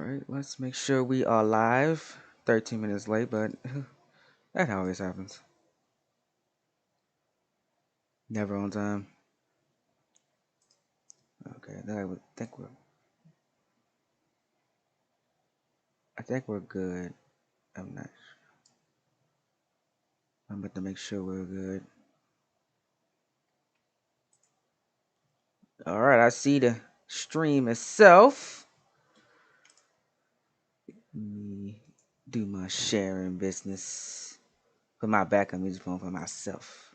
Alright, let's make sure we are live. 13 minutes late, but that always happens. Never on time. Okay, I think we're good. I'm not I'm about to make sure we're good. Alright, I see the stream itself. Let me do my sharing business. Put my backup music on for myself.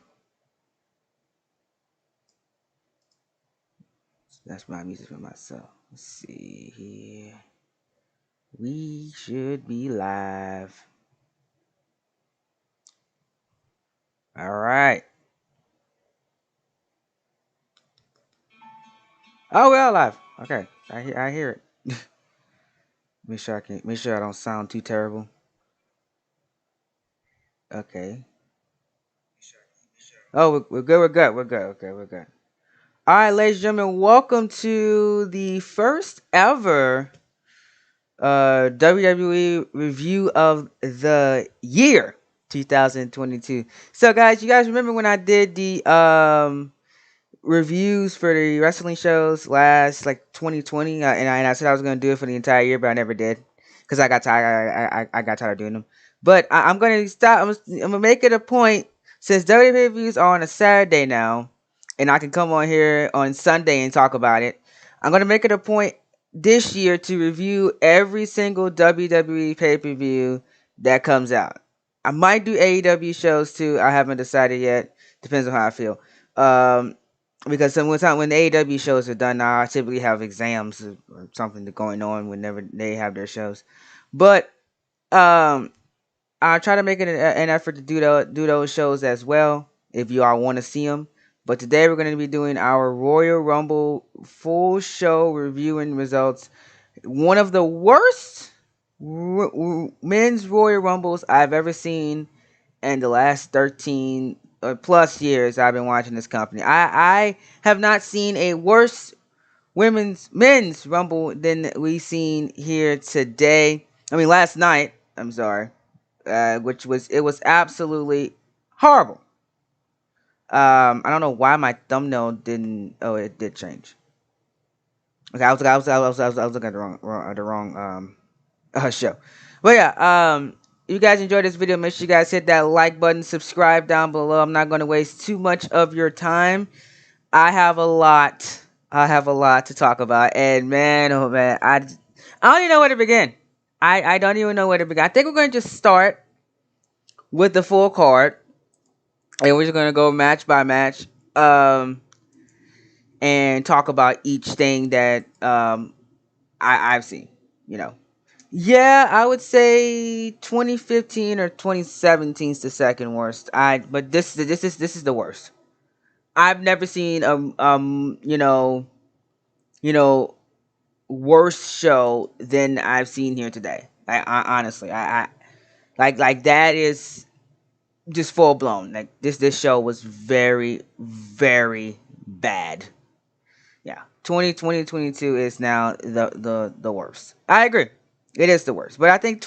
That's my music for myself. Let's see here. We should be live. All right. Oh, we're all live. Okay, I hear it. Make sure I don't sound too terrible. Okay. Oh, we're good. We're good. Okay, we're good. All right, ladies and gentlemen, welcome to the first ever WWE review of the year 2022. So, guys, you guys remember when I did the reviews for the wrestling shows last 2020, and I said I was gonna do it for the entire year, but I never did because I got tired. I got tired of doing them. But I'm gonna stop. I'm gonna make it a point, since WWE reviews are on a Saturday now, and I can come on here on Sunday and talk about it. I'm gonna make it a point this year to review every single WWE pay-per-view that comes out. I might do AEW shows too. I haven't decided yet. Depends on how I feel. Because sometimes when the AEW shows are done now, I typically have exams or something going on whenever they have their shows. But I try to make it an effort to do those shows as well if you all want to see them. But today we're going to be doing our Royal Rumble full show reviewing results. One of the worst men's Royal Rumbles I've ever seen in the last 13 or plus years I've been watching this company. I have not seen a worse men's Rumble than we seen here today. I mean, last night. I'm sorry, it was absolutely horrible. I don't know why my thumbnail didn't. Oh, it did change. Okay, I was looking at the wrong show. But yeah, if you guys enjoyed this video, make sure you guys hit that like button, subscribe down below. I'm not going to waste too much of your time. I have a lot. I have a lot to talk about, and man, oh man, I don't even know where to begin. I don't even know where to begin. I think we're going to just start with the full card, and we're just going to go match by match, and talk about each thing that I've seen. You know. Yeah, I would say 2015 or 2017 is the second worst. But this is the worst. I've never seen you know worse show than I've seen here today. I honestly, I like that is just full blown. Like this show was very very bad. Yeah, 2022 is now the worst. I agree, it is the worst. But I think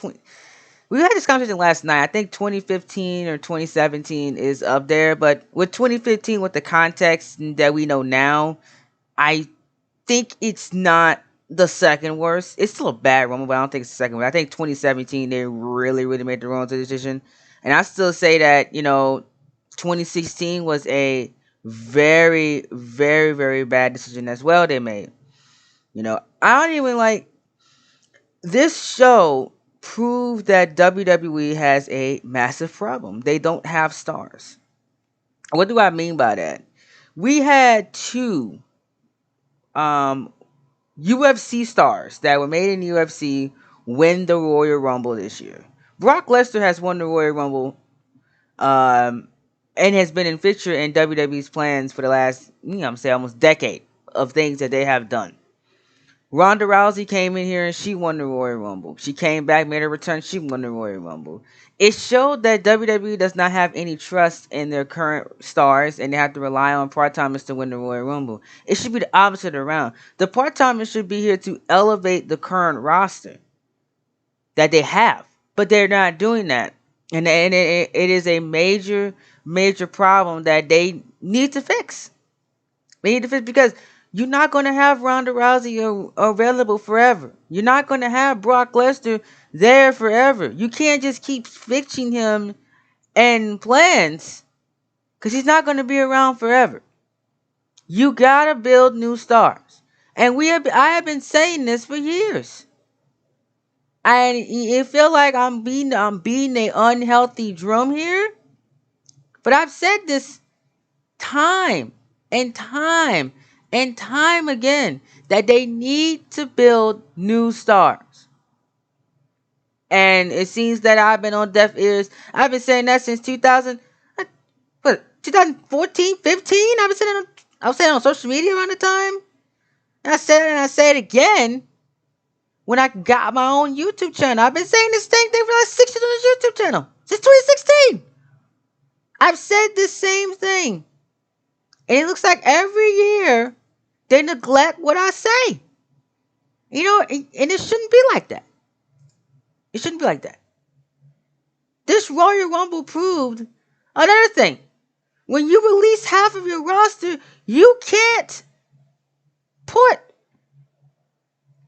we had this conversation last night. I think 2015 or 2017 is up there, but with 2015, with the context that we know now, I think it's not the second worst. It's still a bad Rumble, but I don't think it's the second worst. I think 2017 they really really made the wrong decision, and I still say that 2016 was a very very very bad decision as well. They made. I don't even like this show. Proved that WWE has a massive problem. They don't have stars. What do I mean by that? We had two UFC stars that were made in the UFC win the Royal Rumble this year. Brock Lesnar has won the Royal Rumble, and has been in feature in WWE's plans for the last, I'm saying, almost decade of things that they have done. Ronda Rousey came in here and she won the Royal Rumble. She came back, made a return, she won the Royal Rumble. It showed that WWE does not have any trust in their current stars, and they have to rely on part-timers to win the Royal Rumble. It should be the opposite around. The part-timers should be here to elevate the current roster. that they have, but they're not doing that, and it is a major problem that they need to fix. They need to fix because you're not going to have Ronda Rousey available forever. You're not going to have Brock Lesnar there forever. You can't just keep fixing him and plans because he's not going to be around forever. You gotta build new stars, and I have been saying this for years. And it feel like I'm beating a unhealthy drum here, but I've said this time and time and time again that they need to build new stars. And it seems that I've been on deaf ears. I've been saying that since 2014, 15. I was saying on social media around the time. And I said it again when I got my own YouTube channel. I've been saying this same thing for like 6 years on this YouTube channel. Since 2016. I've said this same thing. And it looks like every year they neglect what I say. You know, and it shouldn't be like that. It shouldn't be like that. This Royal Rumble proved another thing. When you release half of your roster, you can't put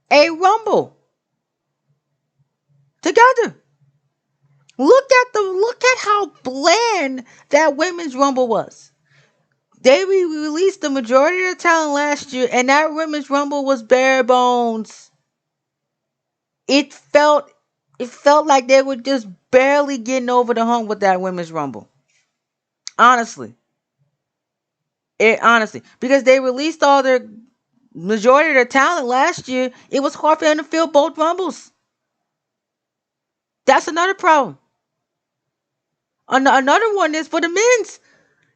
a Rumble together. Look at how bland that Women's Rumble was. They released the majority of the talent last year, and that Women's Rumble was bare bones. It felt like they were just barely getting over the hump with that Women's Rumble. Honestly. Because they released all their majority of their talent last year, it was hard for them to fill both Rumbles. That's another problem. Another one is for the men's.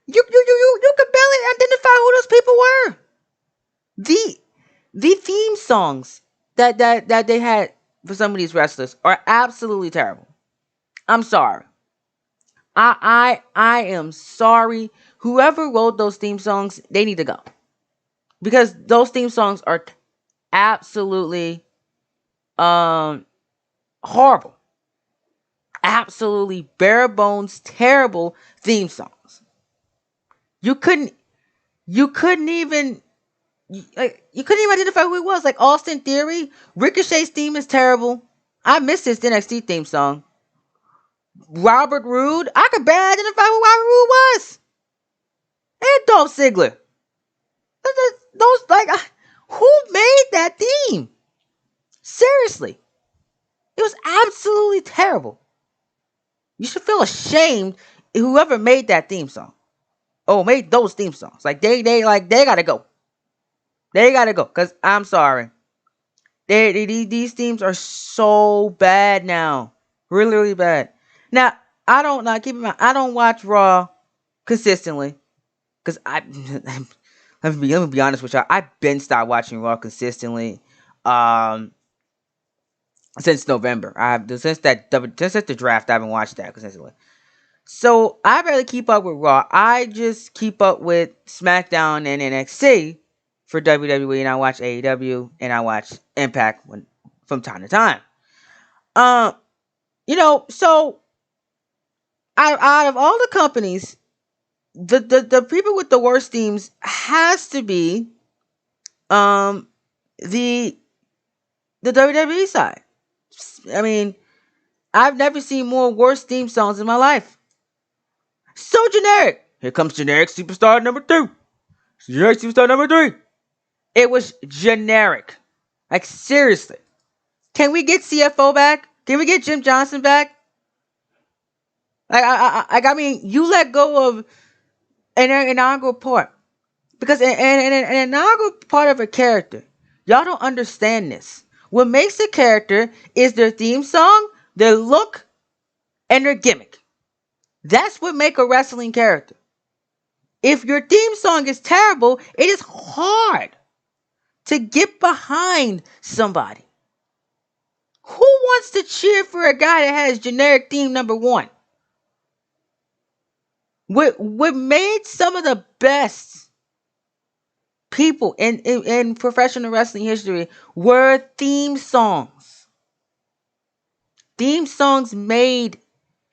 You could barely identify who those people were. The theme songs that they had for some of these wrestlers are absolutely terrible. I'm sorry. I am sorry. Whoever wrote those theme songs, they need to go. Because those theme songs are absolutely horrible. Absolutely bare bones, terrible theme songs. You couldn't even identify who it was. Like Austin Theory, Ricochet's theme is terrible. I missed his NXT theme song. Robert Roode, I could barely identify who Robert Roode was. And Dolph Ziggler. Who made that theme? Seriously. It was absolutely terrible. You should feel ashamed whoever made that theme song. Oh, made those theme songs. Like they gotta go. They gotta go. Cause I'm sorry. These themes are so bad now. Really, really bad. Now, keep in mind, I don't watch Raw consistently. Cause let me be honest with y'all. I've been stopped watching Raw consistently. Since November. Since the draft, I haven't watched that consistently. So I barely keep up with Raw. I just keep up with SmackDown and NXT for WWE, and I watch AEW and I watch Impact from time to time. So out of all the companies, the people with the worst themes has to be the WWE side. I mean, I've never seen more worse theme songs in my life. So generic. Here comes generic superstar number 2. Generic superstar number 3. It was generic. Like, seriously. Can we get CFO back? Can we get Jim Johnson back? I mean, you let go of an inaugural part. Because an inaugural part of a character, y'all don't understand this. What makes a character is their theme song, their look, and their gimmick. That's what makes a wrestling character. If your theme song is terrible, it is hard to get behind somebody. Who wants to cheer for a guy that has generic theme number 1? What made some of the best people in professional wrestling history were theme songs. Theme songs made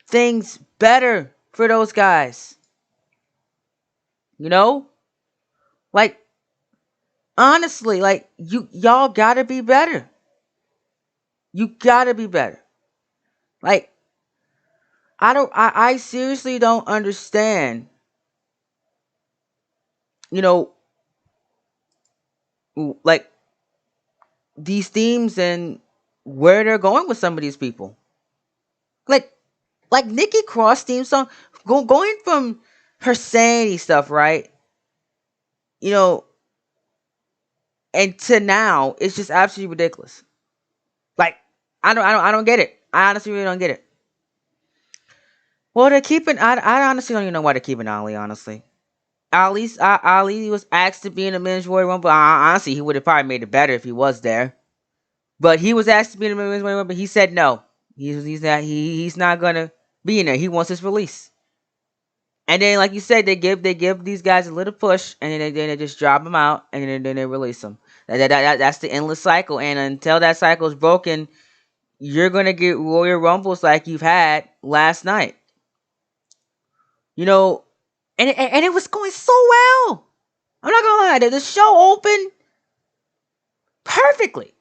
things better for those guys. You know? Like, honestly, like, y'all gotta be better. You gotta be better. Like, I seriously don't understand, you know, like, these themes and where they're going with some of these people. Like, Nikki Cross theme song, going from her sanity stuff, right? You know, and to now, it's just absolutely ridiculous. Like, I don't get it. I honestly really don't get it. Well, they're keeping. I honestly don't even know why they're keeping Ali. Honestly, Ali was asked to be in the men's Royal Rumble. Honestly, he would have probably made it better if he was there. But he was asked to be in the men's Royal Rumble. He said no. He's not gonna be in there. He wants his release. And then, like you said, they give these guys a little push, and then they just drop them out, and then they release them. That's the endless cycle. And until that cycle is broken, you're gonna get Royal Rumbles like you've had last night. You know, and it was going so well. I'm not gonna lie, the show opened perfectly.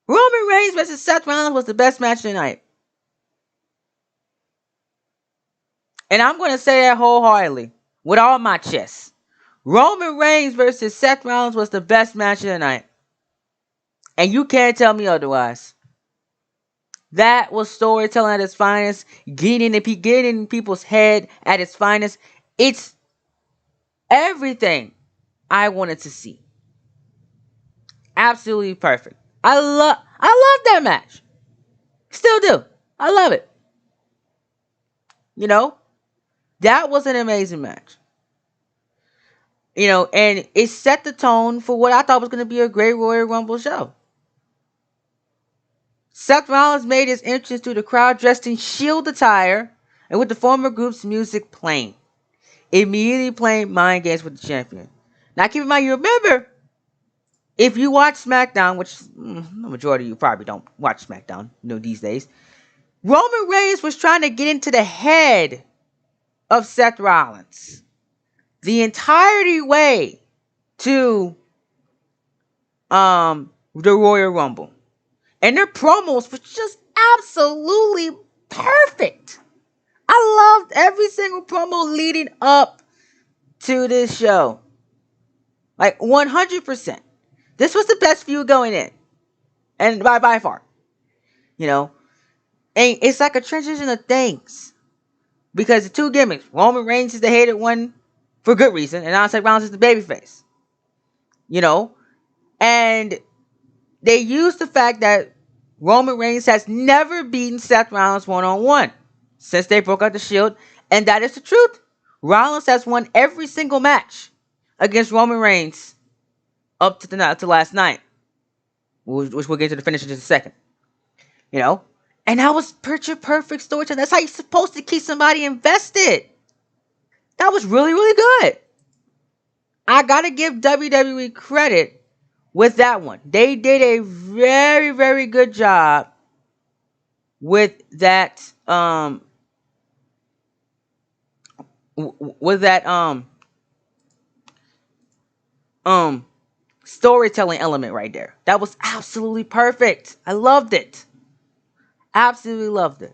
Roman Reigns versus Seth Rollins was the best match of the night. And I'm gonna say that wholeheartedly, with all my chest. Roman Reigns versus Seth Rollins was the best match of the night. And you can't tell me otherwise. That was storytelling at its finest, getting in people's head at its finest. It's everything I wanted to see. Absolutely perfect. I love that match. Still do. I love it. You know, that was an amazing match. You know, and it set the tone for what I thought was going to be a great Royal Rumble show. Seth Rollins made his entrance to the crowd dressed in Shield attire and with the former group's music playing. Immediately playing Mind Games with the champion. Now keep in mind, you remember, if you watch SmackDown, which the majority of you probably don't watch SmackDown, these days, Roman Reigns was trying to get into the head of Seth Rollins the entirety way to the Royal Rumble. And their promos were just absolutely perfect. I loved every single promo leading up to this show. Like 100%. This was the best feud going in. And by far. You know. And it's like a transition of things. Because the two gimmicks. Roman Reigns is the hated one for good reason. And Seth Rollins is the babyface. You know. And they used the fact that Roman Reigns has never beaten Seth Rollins one-on-one since they broke out the Shield. And that is the truth. Rollins has won every single match against Roman Reigns up to last night. Which we'll get to the finish in just a second. You know? And that was picture perfect storytelling. That's how you're supposed to keep somebody invested. That was really, really good. I gotta give WWE credit with that one. They did a very, very good job with that storytelling element right there. That was absolutely perfect. I loved it. Absolutely loved it.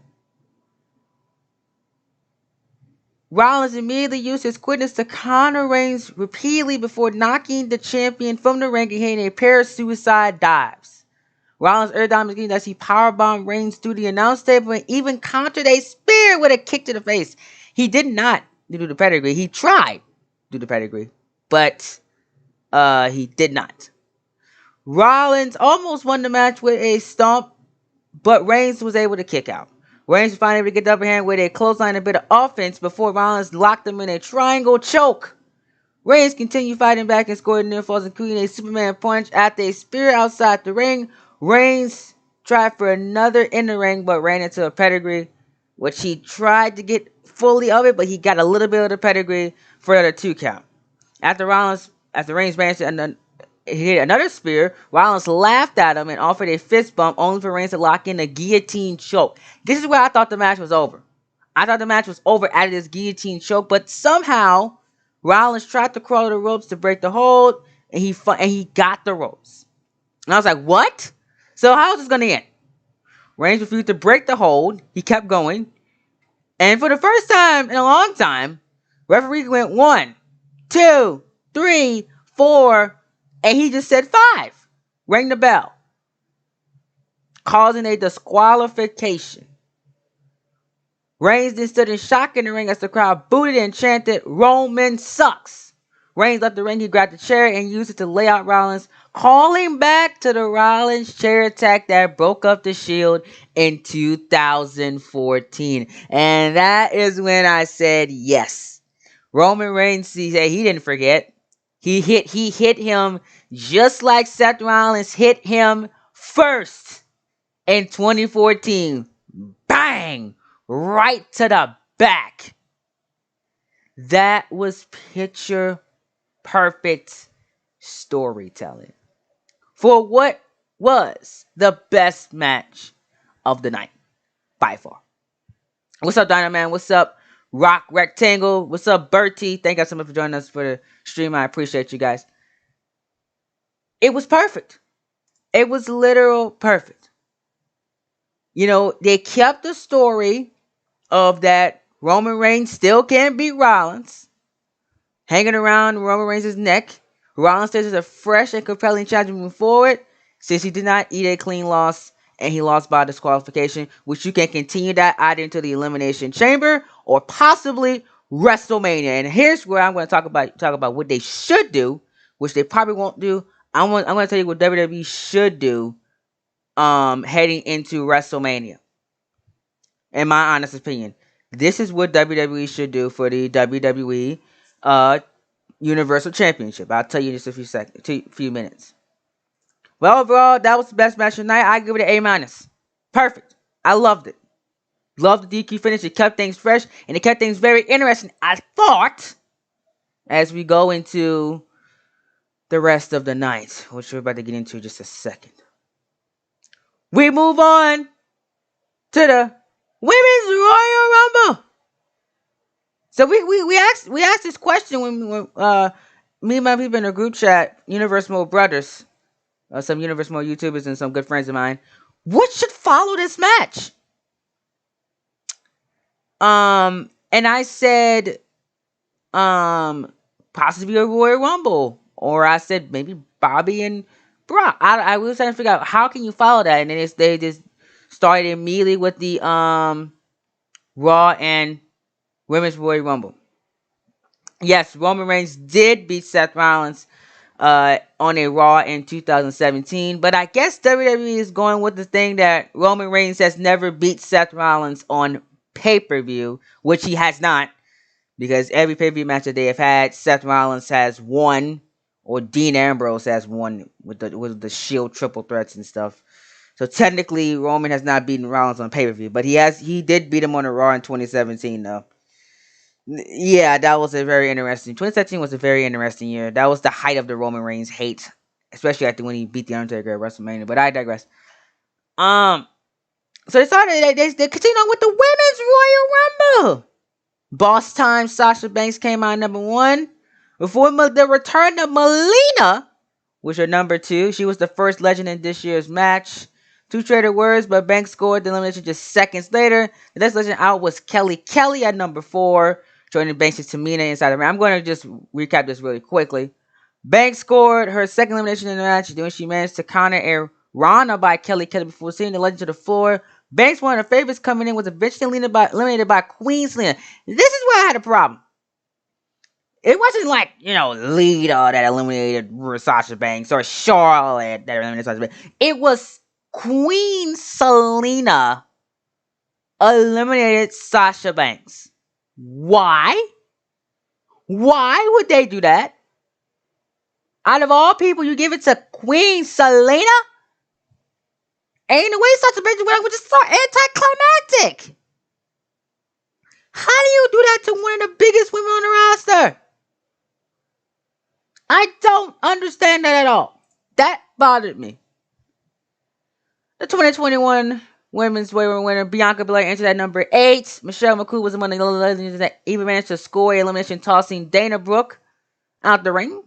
Rollins immediately used his quickness to counter Reigns repeatedly before knocking the champion from the ring and hitting a pair of suicide dives. Rollins urged Dominic as he powerbombed Reigns through the announce table and even countered a spear with a kick to the face. He did not do the pedigree. He tried to do the pedigree, but he did not. Rollins almost won the match with a stomp, but Reigns was able to kick out. Reigns was finally able to get the upper hand with a clothesline and a bit of offense before Rollins locked him in a triangle choke. Reigns continued fighting back and scored near falls, including a Superman punch after a spear outside the ring. Reigns tried for another in the ring, but ran into a pedigree, which he tried to get fully of it, but he got a little bit of the pedigree for the 2 count. After Reigns ran into hit another spear. Rollins laughed at him and offered a fist bump, only for Reigns to lock in a guillotine choke. This is where I thought the match was over. I thought the match was over after this guillotine choke, but somehow Rollins tried to crawl to the ropes to break the hold, and he got the ropes. And I was like, what? So how is this going to end? Reigns refused to break the hold. He kept going. And for the first time in a long time, referee went 1, 2, 3, 4, and he just said 5. Rang the bell, causing a disqualification. Reigns then stood in shock in the ring as the crowd booted and chanted, "Roman sucks." Reigns left the ring. He grabbed the chair and used it to lay out Rollins, calling back to the Rollins chair attack that broke up the Shield in 2014. And that is when I said yes. Roman Reigns, he said he didn't forget. He hit him just like Seth Rollins hit him first in 2014. Bang! Right to the back. That was picture perfect storytelling for what was the best match of the night by far. What's up, Dynaman? What's up, Rock Rectangle? What's up, Bertie? Thank you so much for joining us for the stream. I appreciate you guys. It was perfect. It was literal perfect. You know, they kept the story of that Roman Reigns still can't beat Rollins, hanging around Roman Reigns' neck. Rollins stays as a fresh and compelling challenge moving forward, since he did not eat a clean loss and he lost by disqualification, which you can continue that either into the Elimination Chamber or possibly WrestleMania. And here's where I'm going to talk about what they should do, which they probably won't do. I'm going to tell you what WWE should do heading into WrestleMania. In my honest opinion, this is what WWE should do for the WWE Universal Championship. I'll tell you in just a few minutes. Well, overall, that was the best match of the night. I give it an A-. Perfect. I loved it. Loved the DQ finish. It kept things fresh, and it kept things very interesting, I thought, as we go into the rest of the night, which we're about to get into in just a second. We move on to the Women's Royal Rumble. So we asked this question when me and my people in a group chat, Universe Mode Brothers, some Universe Mode YouTubers and some good friends of mine. What should follow this match? And I said, possibly a Royal Rumble, or I said maybe Bobby and Brock. I was trying to figure out how can you follow that, and then they just started immediately with the Raw and Women's Royal Rumble. Yes, Roman Reigns did beat Seth Rollins on a Raw in 2017, but I guess WWE is going with the thing that Roman Reigns has never beat Seth Rollins on pay-per-view, which he has not, because every pay-per-view match that they have had, Seth Rollins has won, or Dean Ambrose has won with the Shield triple threats and stuff. So technically, Roman has not beaten Rollins on pay-per-view, but he did beat him on a Raw in 2017, though. Yeah, that was a very interesting. 2017 was a very interesting year. That was the height of the Roman Reigns hate, especially after when he beat the Undertaker at WrestleMania. But I digress. So they continued on with the Women's Royal Rumble. Boss Time Sasha Banks came out number 1 before the return of Melina, which are number 2. She was the first legend in this year's match. 2 traded words, but Banks scored the elimination just seconds later. The next legend out was Kelly at number 4. Joining Banks is Tamina inside the ring. I'm going to just recap this really quickly. Banks scored her second elimination in the match, doing she managed to counter a Rana by Kelly before seeing the legend to the floor. Banks, one of her favorites coming in, was eventually eliminated by Queen Selena. This is where I had a problem. It wasn't like, Lita that eliminated Sasha Banks or Charlotte that eliminated Sasha Banks. It was Queen Selena eliminated Sasha Banks. Why? Why would they do that? Out of all people, you give it to Queen Selena? Ain't the way Sasha Banks went, which is so anticlimactic. How do you do that to one of the biggest women on the roster? I don't understand that at all. That bothered me. The 2021 Women's Royal winner, Bianca Belair, entered at number 8. Michelle McCool was among the legends that even managed to score a elimination, tossing Dana Brooke out the ring.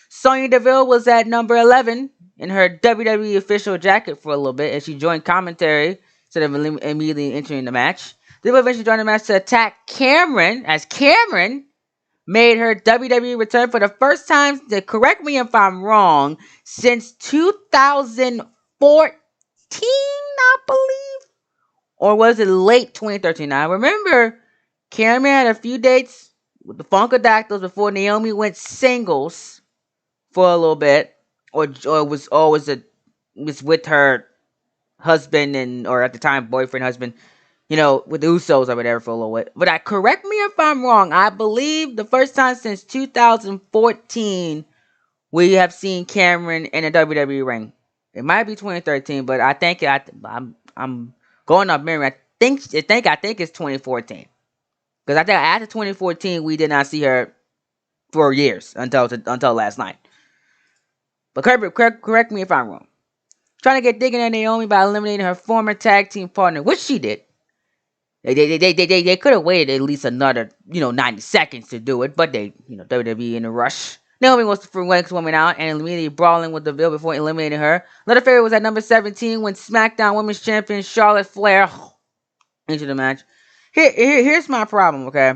Sonya Deville was at number 11 in her WWE official jacket for a little bit, as she joined commentary instead of immediately entering the match. Deville eventually joined the match to attack Cameron, as Cameron made her WWE return for the first time, to correct me if I'm wrong, since 2014, I believe? Or was it late 2013? I remember Cameron had a few dates with the Funkadactyls before Naomi went singles for a little bit, or was with her husband, and or at the time boyfriend, husband, with the Usos or whatever for a little bit. But correct me if I'm wrong. I believe the first time since 2014 we have seen Cameron in a WWE ring. It might be 2013, but I'm going off memory. I think it's 2014, because I think after 2014 we did not see her for years until last night. But correct me if I'm wrong. Trying to get digging at Naomi by eliminating her former tag team partner, which she did. They could have waited at least another 90 seconds to do it, but WWE in a rush. Naomi was the next woman out and immediately brawling with Deville before eliminating her. Another favorite was at number 17 when SmackDown Women's Champion Charlotte Flair entered the match. Here's my problem, okay?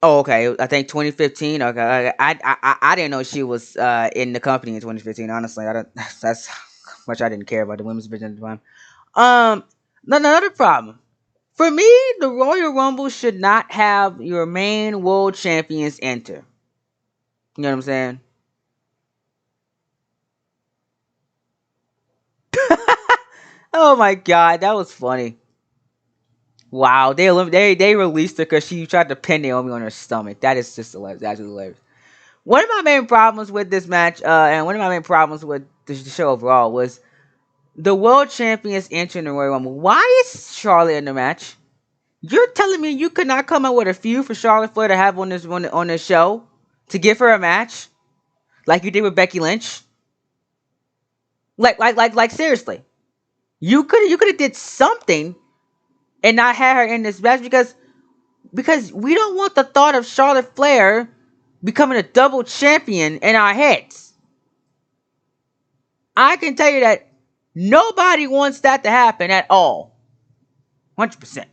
Oh, okay. I think 2015. Okay, I didn't know she was in the company in 2015. Honestly, I don't. That's how much I didn't care about the women's division at the time. Um, Another problem for me, the Royal Rumble should not have your main world champions enter. You know what I'm saying? Oh my god, that was funny. Wow, they released her because she tried to pin Naomi on her stomach. That is just hilarious. That's hilarious. One of my main problems with this match, and one of my main problems with the show overall, was the world champions entering the Royal Rumble. Why is Charlotte in the match? You're telling me you could not come up with a feud for Charlotte Flair to have on this show to give her a match like you did with Becky Lynch? Like seriously, you could have did something and not had her in this match, because we don't want the thought of Charlotte Flair becoming a double champion in our heads. I can tell you that nobody wants that to happen at all. 100%.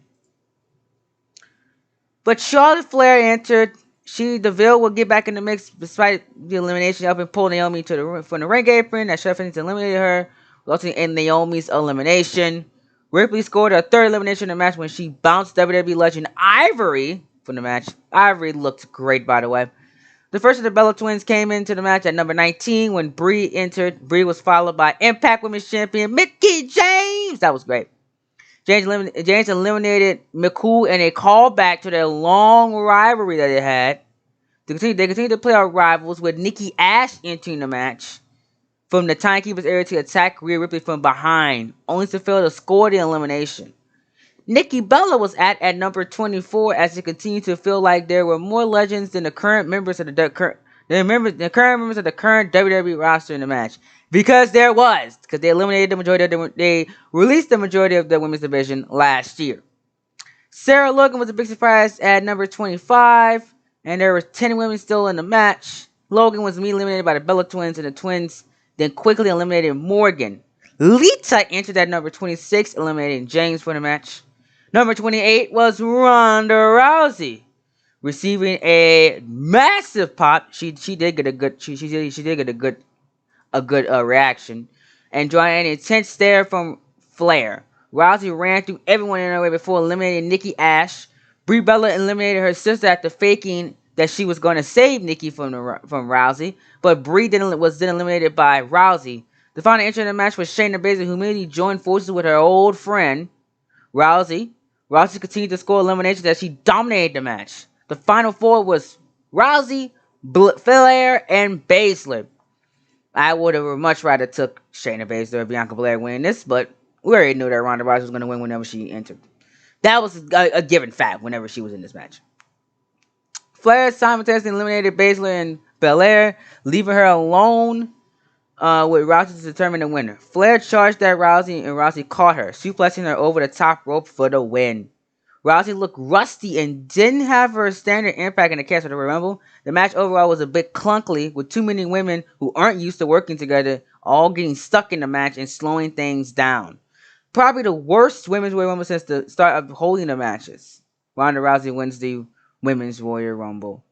But Charlotte Flair entered. Deville will get back in the mix despite the elimination, up and pull Naomi from the ring apron. That Seth Rollins eliminated her, resulting in Naomi's elimination. Ripley scored her third elimination in the match when she bounced WWE legend Ivory from the match. Ivory looked great, by the way. The first of the Bella Twins came into the match at number 19 when Brie entered. Brie was followed by Impact Women's Champion Mickie James. That was great. James eliminated McCool in a callback to their long rivalry that they had. They continued to play our rivals, with Nikki Ash entering the match from the Timekeeper's area to attack Rhea Ripley from behind, only to fail to score the elimination. Nikki Bella was at number 24, as it continued to feel like there were more legends than the current members of the current WWE roster in the match. Because they eliminated the majority of they released the majority of the women's division last year. Sarah Logan was a big surprise at number 25, and there were 10 women still in the match. Logan was immediately eliminated by the Bella Twins, and the Twins then quickly eliminated Morgan. Lita entered at number 26, eliminating James for the match. Number 28 was Ronda Rousey, receiving a massive pop. She did get a good reaction, and drawing an intense stare from Flair. Rousey ran through everyone in her way before eliminating Nikki Ash. Brie Bella eliminated her sister after faking that she was going to save Nikki from Rousey, but Brie was then eliminated by Rousey. The final entry in the match was Shayna Baszler, who immediately joined forces with her old friend Rousey. Rousey continued to score eliminations as she dominated the match. The final four was Rousey, Flair, and Baszler. I would have much rather took Shayna Baszler or Bianca Belair winning this, but we already knew that Ronda Rousey was going to win whenever she entered. That was a given fact whenever she was in this match. Flair simultaneously eliminated Baszler and Belair, leaving her alone with Rousey to determine the winner. Flair charged at Rousey and Rousey caught her, suplexing her over the top rope for the win. Rousey looked rusty and didn't have her standard impact in the cast of the Rumble. The match overall was a bit clunky, with too many women who aren't used to working together all getting stuck in the match and slowing things down. Probably the worst women's Royal Rumble since the start of holding the matches. Ronda Rousey wins the Women's Royal Rumble.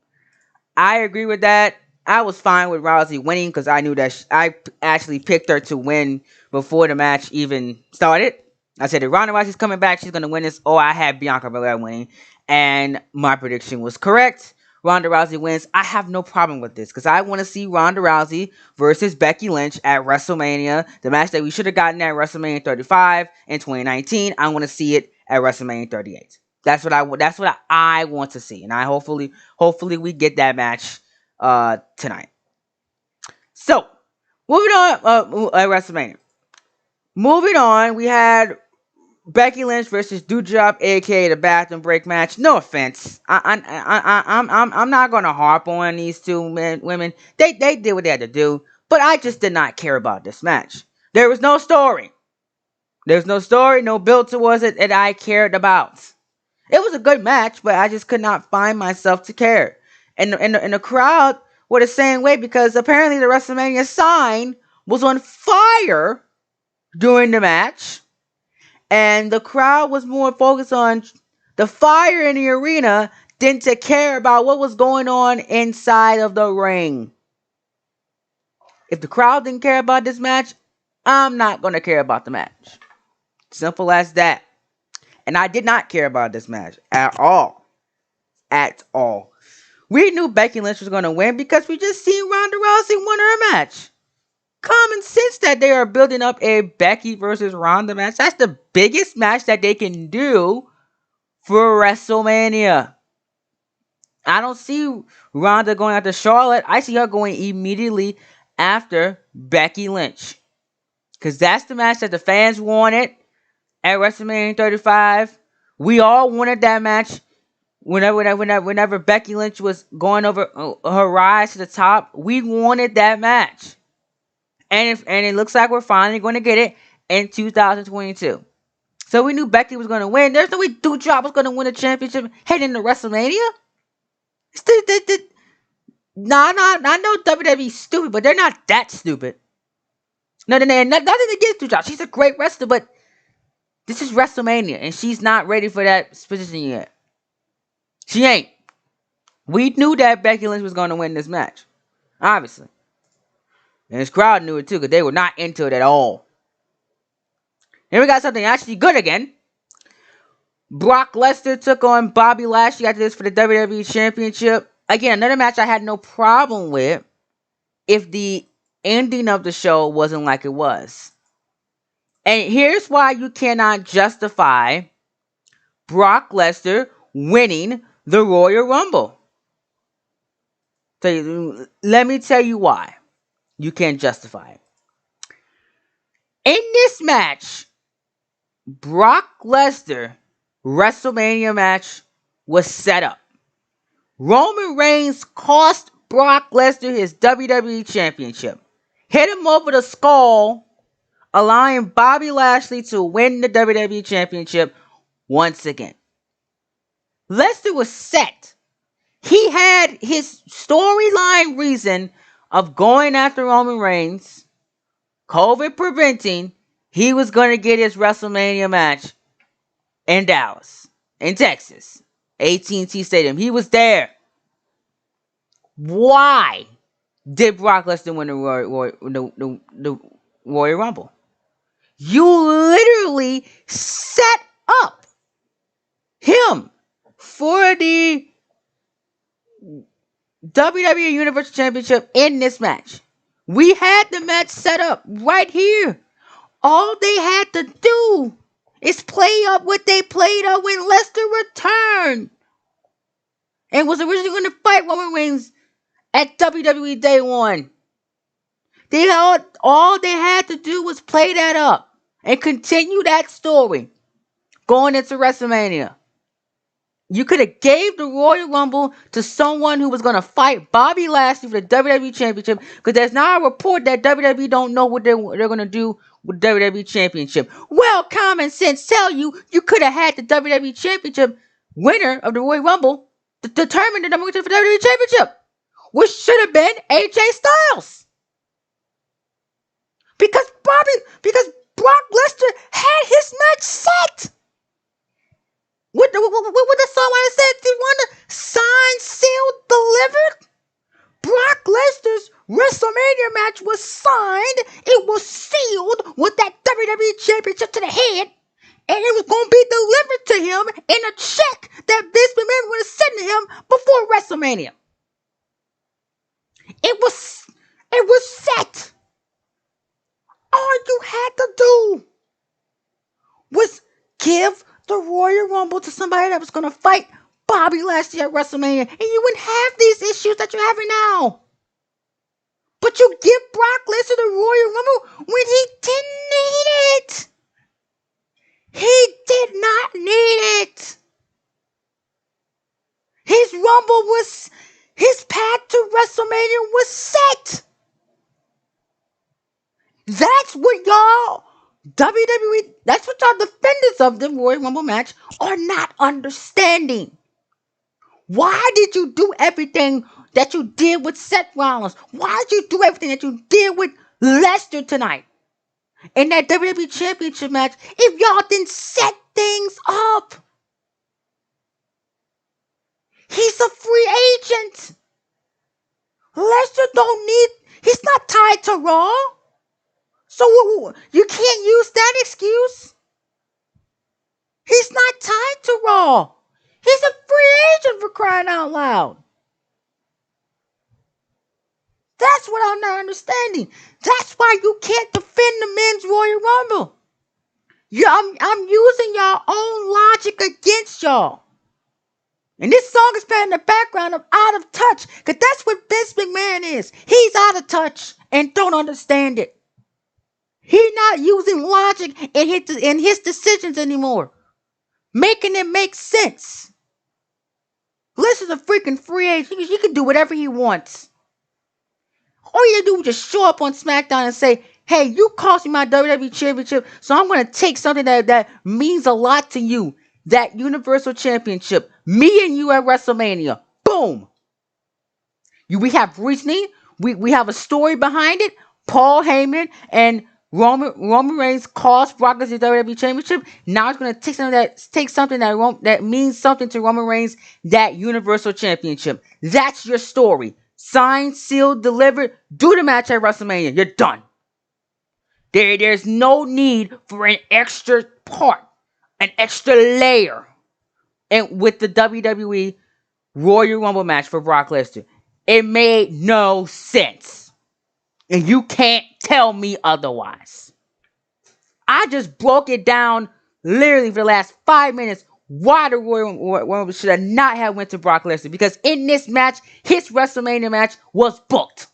I agree with that. I was fine with Rousey winning because I knew that I actually picked her to win before the match even started. I said if Ronda Rousey's coming back, she's going to win this. Oh, I had Bianca Belair winning. And my prediction was correct. Ronda Rousey wins. I have no problem with this because I want to see Ronda Rousey versus Becky Lynch at WrestleMania. The match that we should have gotten at WrestleMania 35 in 2019. I want to see it at WrestleMania 38. That's what I want to see. And I hopefully we get that match tonight. So, moving on at WrestleMania. Moving on, we had Becky Lynch versus Doudrop, aka the bathroom break match. No offense, I'm not gonna harp on these two women. They did what they had to do, but I just did not care about this match. There was no story. There's no story, no build towards it that I cared about. It was a good match, but I just could not find myself to care. And the crowd were the same way because apparently the WrestleMania sign was on fire during the match. And the crowd was more focused on the fire in the arena than to care about what was going on inside of the ring. If the crowd didn't care about this match, I'm not going to care about the match. Simple as that. And I did not care about this match at all. At all. We knew Becky Lynch was going to win because we just seen Ronda Rousey win her match. Common sense that they are building up a Becky versus Ronda match. That's the biggest match that they can do for WrestleMania. I don't see Ronda going after Charlotte. I see her going immediately after Becky Lynch. Because that's the match that the fans wanted at WrestleMania 35. We all wanted that match. Whenever Becky Lynch was going over her rise to the top, we wanted that match. And it looks like we're finally going to get it in 2022. So we knew Becky was going to win. There's no way Doudrop was going to win a championship heading into WrestleMania. I know WWE's stupid, but they're not that stupid. No, nothing against Doudrop. She's a great wrestler, but this is WrestleMania, and she's not ready for that position yet. She ain't. We knew that Becky Lynch was going to win this match. Obviously. And this crowd knew it too, because they were not into it at all. Then we got something actually good again. Brock Lesnar took on Bobby Lashley after this for the WWE Championship. Again, another match I had no problem with if the ending of the show wasn't like it was. And here's why you cannot justify Brock Lesnar winning the Royal Rumble. Let me tell you why you can't justify it. In this match, Brock Lesnar WrestleMania match was set up. Roman Reigns cost Brock Lesnar his WWE Championship. Hit him over the skull, allowing Bobby Lashley to win the WWE Championship once again. Lesnar was set. He had his storyline reason of going after Roman Reigns, COVID preventing. He was going to get his WrestleMania match in Dallas, in Texas, AT&T Stadium. He was there. Why did Brock Lesnar win the Royal Rumble? You literally set up him for the WWE Universal Championship in this match. We had the match set up right here. All they had to do is play up what they played up when Lesnar returned and was originally going to fight Roman Reigns at WWE Day 1. All they had to do was play that up and continue that story going into WrestleMania. You could have gave the Royal Rumble to someone who was going to fight Bobby Lashley for the WWE Championship, because there's now a report that WWE don't know what they're going to do with the WWE Championship. Well, common sense tell you could have had the WWE Championship winner of the Royal Rumble to determine the number one for the WWE Championship, which should have been AJ Styles. Because Brock Lesnar had his match set. What the song I said? He wanted signed, sealed, delivered. Brock Lesnar's WrestleMania match was signed. It was sealed with that WWE Championship to the head, and it was going to be delivered to him in a check that Vince McMahon would have sent to him before WrestleMania. It was set. All you had to do was give the Royal Rumble to somebody that was going to fight Bobby Lashley at WrestleMania, and you wouldn't have these issues that you're having now. But you give Brock Lesnar the Royal Rumble when he didn't need it. He did not need it. His path to WrestleMania was set. That's what y'all WWE, that's what y'all defenders of the Royal Rumble match are not understanding. Why did you do everything that you did with Seth Rollins? Why did you do everything that you did with Lesnar tonight in that WWE Championship match if y'all didn't set things up? He's a free agent. He's not tied to Raw. So you can't use that excuse. He's not tied to Raw. He's a free agent, for crying out loud. That's what I'm not understanding. That's why you can't defend the men's Royal Rumble. I'm using y'all own logic against y'all. And this song is playing in the background of Out of Touch, because that's what Vince McMahon is. He's out of touch and don't understand it. He's not using logic in his decisions anymore, making it make sense. Lesnar's a freaking free agent. He can do whatever he wants. All you do is just show up on SmackDown and say, hey, you cost me my WWE Championship, so I'm going to take something that means a lot to you. That Universal Championship. Me and you at WrestleMania. Boom. We have reasoning. We have a story behind it. Paul Heyman and Roman Reigns cost Brock Lesnar the WWE Championship. Now it's going to take something that means something to Roman Reigns, that Universal Championship. That's your story. Signed, sealed, delivered. Do the match at WrestleMania. You're done. There's no need for an extra part, an extra layer, and with the WWE Royal Rumble match for Brock Lesnar. It made no sense. And you can't tell me otherwise. I just broke it down literally for the last 5 minutes why the Royal Rumble should have not have went to Brock Lesnar. Because in this match, his WrestleMania match was booked.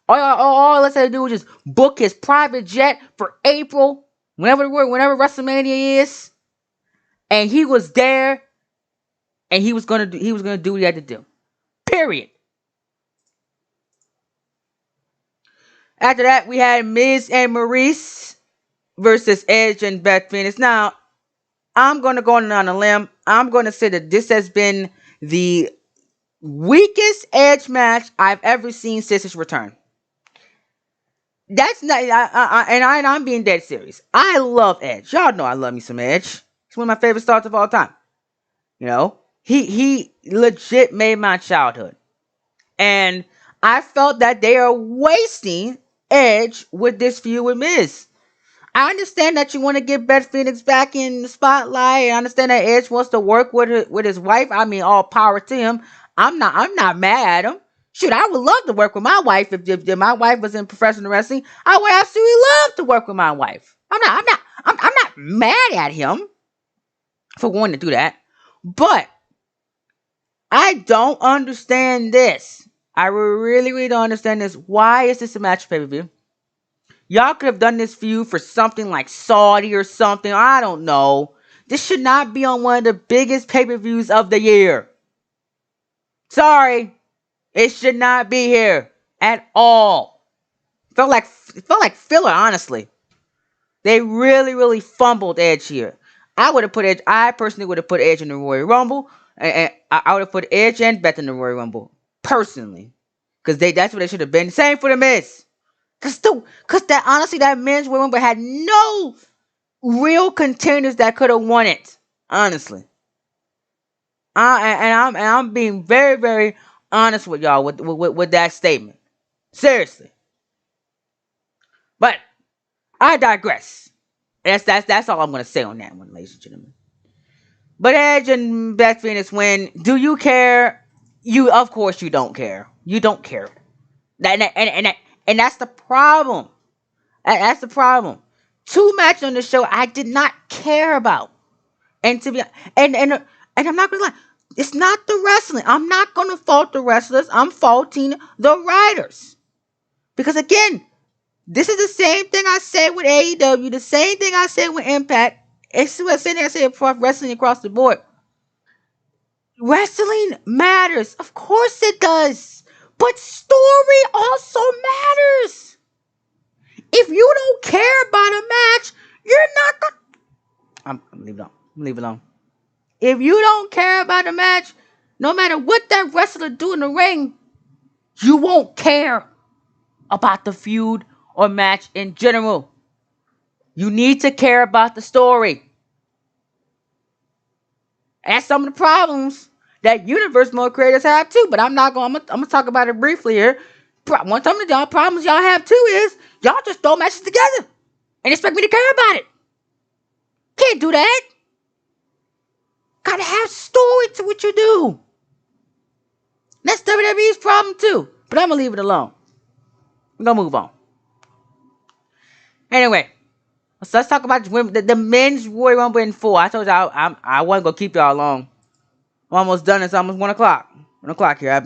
All let's have to do is just book his private jet for April, whenever WrestleMania is. And he was there, and he was gonna do what he had to do. Period. After that, we had Miz and Maurice versus Edge and Beth Phoenix. Now, I'm going to go on a limb. I'm going to say that this has been the weakest Edge match I've ever seen since his return. That's not, I'm being dead serious. I love Edge. Y'all know I love me some Edge. He's one of my favorite stars of all time. You know, he legit made my childhood. And I felt that they are wasting Edge with this feud with Miz. I understand that you want to get Beth Phoenix back in the spotlight. I understand that Edge wants to work with his wife. I mean, all power to him. I'm not mad at him. Shoot, I would love to work with my wife if my wife was in professional wrestling. I would absolutely love to work with my wife. I'm not mad at him for wanting to do that. But I don't understand this. I really don't understand this. Why is this a match pay-per-view? Y'all could have done this feud for something like Saudi or something. I don't know. This should not be on one of the biggest pay-per-views of the year. Sorry. It should not be here at all. It felt like filler, honestly. They really fumbled Edge here. I personally would have put Edge in the Royal Rumble. And I would have put Edge and Beth in the Royal Rumble. Personally. Because that's what they should have been. Same for the Miz. Because honestly, that Men's Royal Rumble had no real contenders that could have won it. Honestly. I'm being very honest with y'all with that statement. Seriously. But I digress. That's all I'm gonna say on that one, ladies and gentlemen. But Edge and Beth Phoenix win. Do you care? Of course you don't care. You don't care. And that's the problem. That's the problem. 2 matches on the show I did not care about. And to be and I'm not gonna lie, it's not the wrestling. I'm not gonna fault the wrestlers. I'm faulting the writers. Because again, this is the same thing I said with AEW, the same thing I said with Impact. It's the same thing I said for wrestling across the board. Wrestling matters. Of course it does. But story also matters. If you don't care about a match, you're not gonna... I'm leave it alone. If you don't care about a match, no matter what that wrestler do in the ring, you won't care about the feud or match in general. You need to care about the story. And that's some of the problems that Universe Mode creators have too. But I'm gonna talk about it briefly here. Some of the problems y'all have too is y'all just throw matches together and expect me to care about it. Can't do that. Gotta have story to what you do. That's WWE's problem too. But I'm gonna leave it alone. We're gonna move on. Anyway, so let's talk about the men's Royal Rumble in 4. I told y'all I wasn't gonna keep y'all long. I'm almost done. It's almost 1 o'clock. 1 o'clock here. I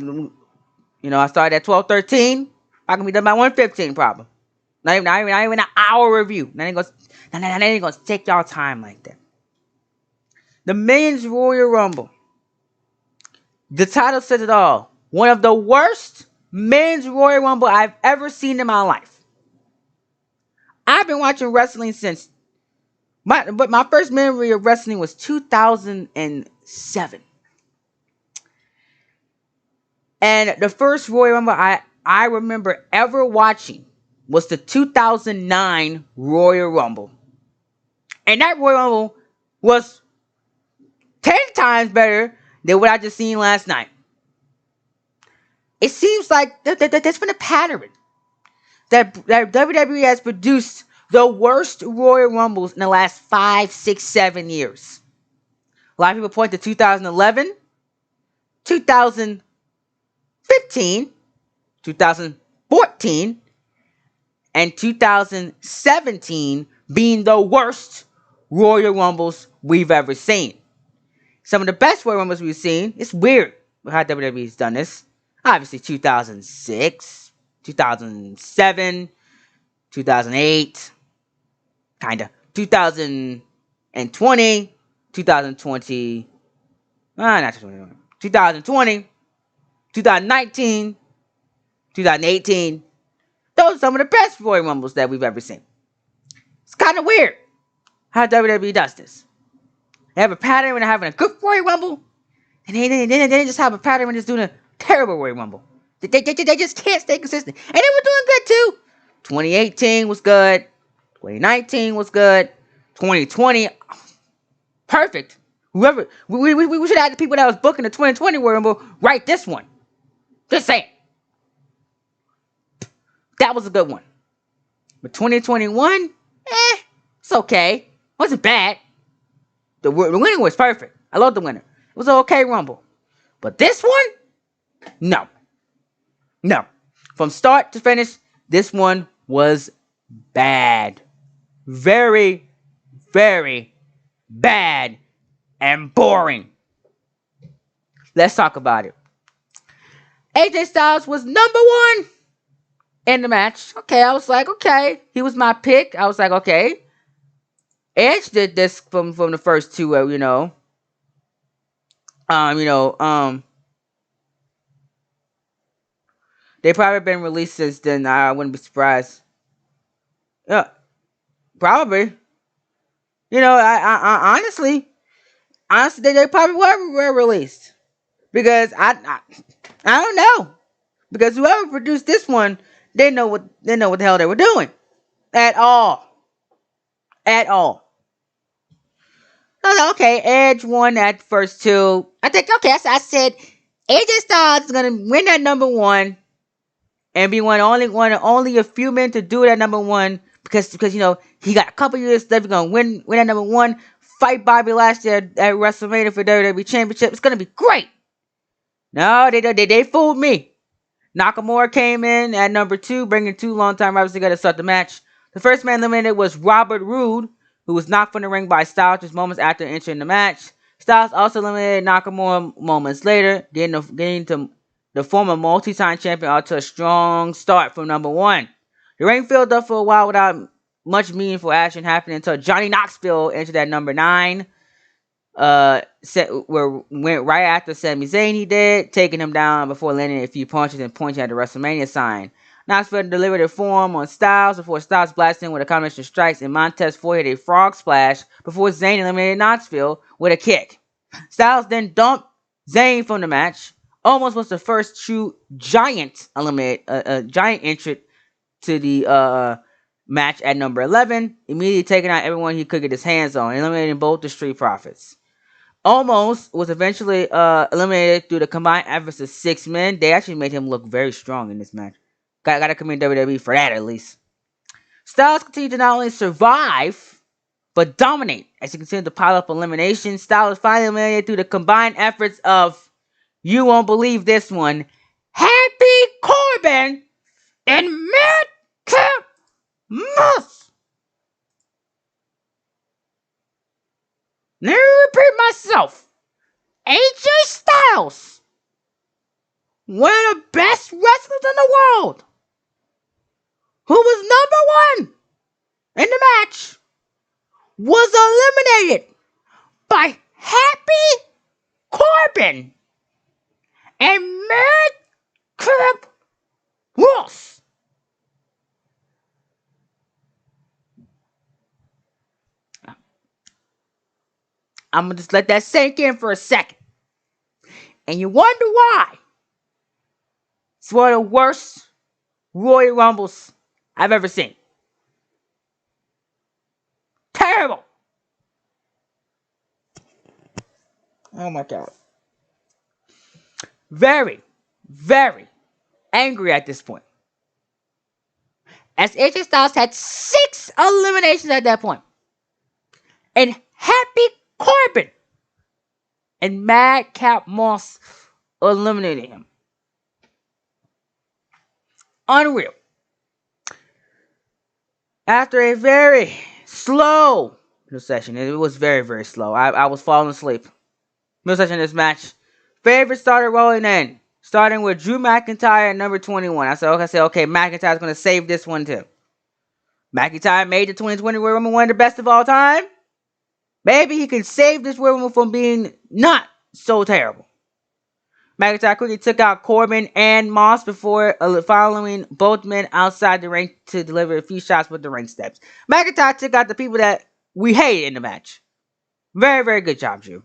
started at 12:13. I can be done by 1:15 probably. Not even an hour review. Not even gonna take y'all time like that. The men's Royal Rumble. The title says it all. One of the worst men's Royal Rumble I've ever seen in my life. I've been watching wrestling since my first memory of wrestling was 2007. And the first Royal Rumble I remember ever watching was the 2009 Royal Rumble. And that Royal Rumble was 10 times better than what I just seen last night. It seems like there's been a pattern that WWE has produced the worst Royal Rumbles in the last 5, 6, 7 years. A lot of people point to 2011, 2015, 2014, and 2017 being the worst Royal Rumbles we've ever seen. Some of the best Royal Rumbles we've seen, it's weird how WWE's done this. Obviously 2006, 2007, 2008, kinda. 2020, 2020, not 2020, 2020, 2019, 2018. Those are some of the best Royal Rumbles that we've ever seen. It's kind of weird how WWE does this. They have a pattern when they're having a good Royal Rumble, and then they just have a pattern when they're just doing a terrible Royal Rumble. They just can't stay consistent. And they were doing good too. 2018 was good. 2019 was good. 2020, perfect. Whoever we should have the people that was booking the 2020 Royal Rumble write this one. Just saying. That was a good one. But 2021, it's okay. Wasn't bad. The winner was perfect. I love the winner. It was an okay Rumble. But this one, no. From start to finish, this one was bad. Very, very bad and boring. Let's talk about it. AJ Styles was number 1 in the match. Okay, I was like, okay. He was my pick. I was like, okay. Edge did this from the first two, um, you know, um, they probably been released since then. I wouldn't be surprised. Yeah, probably. Honestly, they probably were released because I don't know, because whoever produced this one, they know what the hell they were doing at at all. I was like, okay, Edge won that first two. I think, okay, so I said AJ Styles is gonna win that number one and be only a few men to do that number one because he got a couple years left. He's gonna win that number one. Fight Bobby Lashley at WrestleMania for WWE Championship. It's gonna be great. No, they fooled me. Nakamura came in at number two, bringing two longtime rivals together to start the match. The first man eliminated was Robert Roode, who was knocked from the ring by Styles just moments after entering the match. Styles also eliminated Nakamura moments later, getting to the former multi-time champion out to a strong start from number one. The ring filled up for a while without much meaningful action happening until Johnny Knoxville entered at number 9. Went right after Sami Zayn. He did, taking him down before landing a few punches and pointing at the WrestleMania sign. Knoxville delivered a forearm on Styles before Styles blasted him with a combination of strikes, and Montez Ford hit a frog splash before Zayn eliminated Knoxville with a kick. Styles then dumped Zayn from the match. Almost was the first true giant giant entrant to the match at number 11, immediately taking out everyone he could get his hands on, eliminating both the Street Profits. Almost was eventually eliminated through the combined efforts of 6 men. They actually made him look very strong in this match. Gotta commend WWE for that, at least. Styles continued to not only survive, but dominate as he continued to pile up eliminations. Styles was finally eliminated through the combined efforts of, you won't believe this one, Happy Corbin and Madcap Moss. Let me repeat myself. AJ Styles, one of the best wrestlers in the world, who was number 1 in the match, was eliminated by Happy Corbin and Madcap Moss. I'm going to just let that sink in for a second. And you wonder why. It's one of the worst Royal Rumbles I've ever seen. Terrible. Oh my God. Very, very angry at this point. As AJ Styles had 6 eliminations at that point. And Happy Corbin and Madcap Moss eliminated him. Unreal. After a very slow session, it was very, very slow. I was falling asleep. Middle session of this match. Favorites started rolling in, starting with Drew McIntyre at number 21. I said, okay, McIntyre's going to save this one too. McIntyre made the 2020 Royal Rumble one of the best of all time. Maybe he can save this Royal Rumble from being not so terrible. McIntyre quickly took out Corbin and Moss before following both men outside the ring to deliver a few shots with the ring steps. McIntyre took out the people that we hated in the match. Very, very good job, Drew.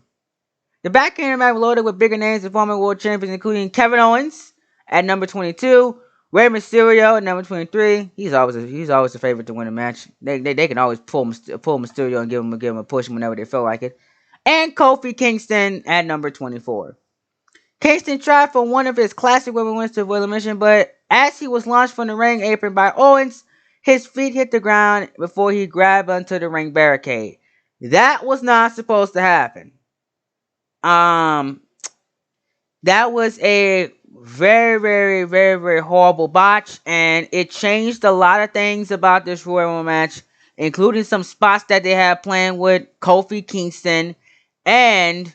The back end of the match was loaded with bigger names and former world champions, including Kevin Owens at number 22, Rey Mysterio at number 23. He's always a favorite to win a match. They can always pull Mysterio and give him a push whenever they feel like it. And Kofi Kingston at number 24. Kingston tried for one of his classic women wins to avoid elimination, but as he was launched from the ring apron by Owens, his feet hit the ground before he grabbed onto the ring barricade. That was not supposed to happen. That was a very, very, very, very horrible botch, and it changed a lot of things about this Royal Rumble match, including some spots that they had planned with Kofi Kingston and